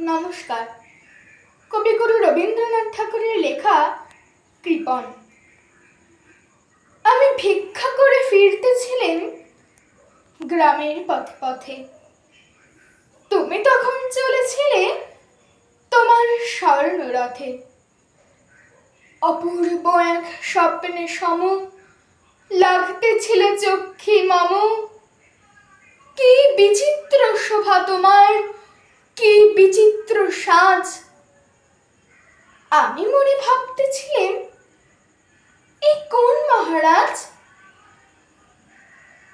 নমস্কার। কবিগুরু রবীন্দ্রনাথ ঠাকুরের লেখা কৃপণ। আমি ভিক্ষা করে ফিরতেছিলেম গ্রামের পথে পথে। তুমি তখন চলেছিলে তোমার স্বর্ণরথে। অপূর্ব এক স্বপ্নে সম লাগতেছিল চক্ষে মম। কি বিচিত্র শোভা তোমার, কি বিচিত্র সাজ। আমি মনে ভাবতেছিলেম, এ কোন মহারাজ?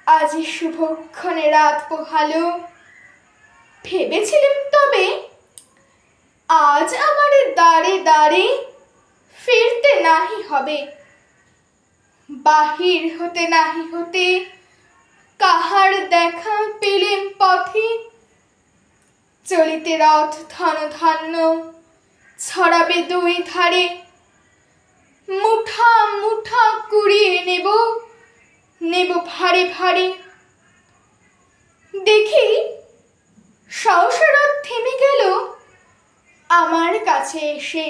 আজি শুভক্ষণে রাত পোহালো। ভেবেছিলেম তবে আজ আমারে দ্বারে দ্বারে ফিরতে নাহি হবে। বাহির হতে নাহি হতে কাহার দেখা পেলেম পথে। চলিতে রথ ধন ধান্য ছড়াবে দুই ধারে। মুঠা মুঠা কুড়িয়ে নেব, নেব ভারে ভারে। দেখি সহসা রথ থেমে গেল আমার কাছে এসে।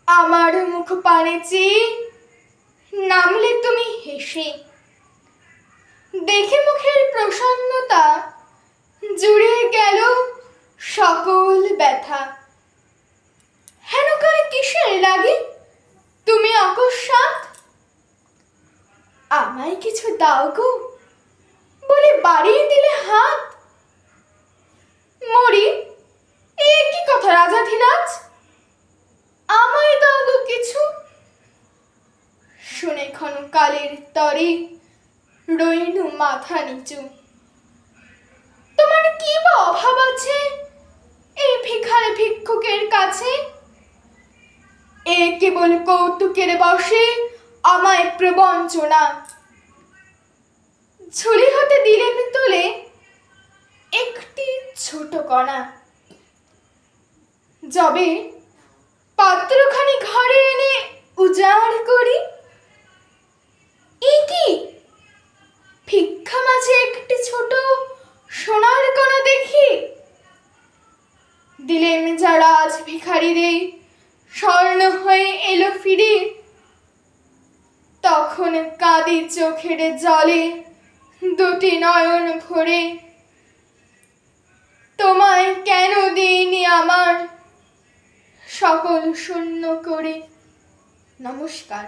আমার মুখ পানে চেয়ে নামলে তুমি হেসে। দেখে মুখের প্রসন্নতা জুড়ে গেল সকল ব্যথা। হেন করে কিসের লাগে তুমি অকস্মাৎ? আমায় কিছু দাও গো বলে বাড়িয়ে দিলে হাত। মরি, এ কি কথা রাজাধিরাজ? আমায় দাও গো কিছু। শুনে ক্ষণকালের তরে রইনু মাথা নিচু। তোমার কি বা অভাব আছে এই ভিখারি ভিক্ষুকের কাছে? এ কেবল কৌতুকের বশে আমায় প্রবঞ্চনা। ঝুলি হতে দিলেম তুলে একটি ছোট কণা। যবে পাত্রখানি ঘরে এনে উজাড় করি, এ কি ভিক্ষা মাঝে একটি ছোট সোনার কণা দেখি। দিলেম যা রাজ ভিখারিরে স্বর্ণ হয়ে এলো ফিরে। তখন কাঁদি চোখের জলে দুটি নয়ন ভরে। তোমায় কেন দিইনি আমার সকল শূন্য করে। নমস্কার।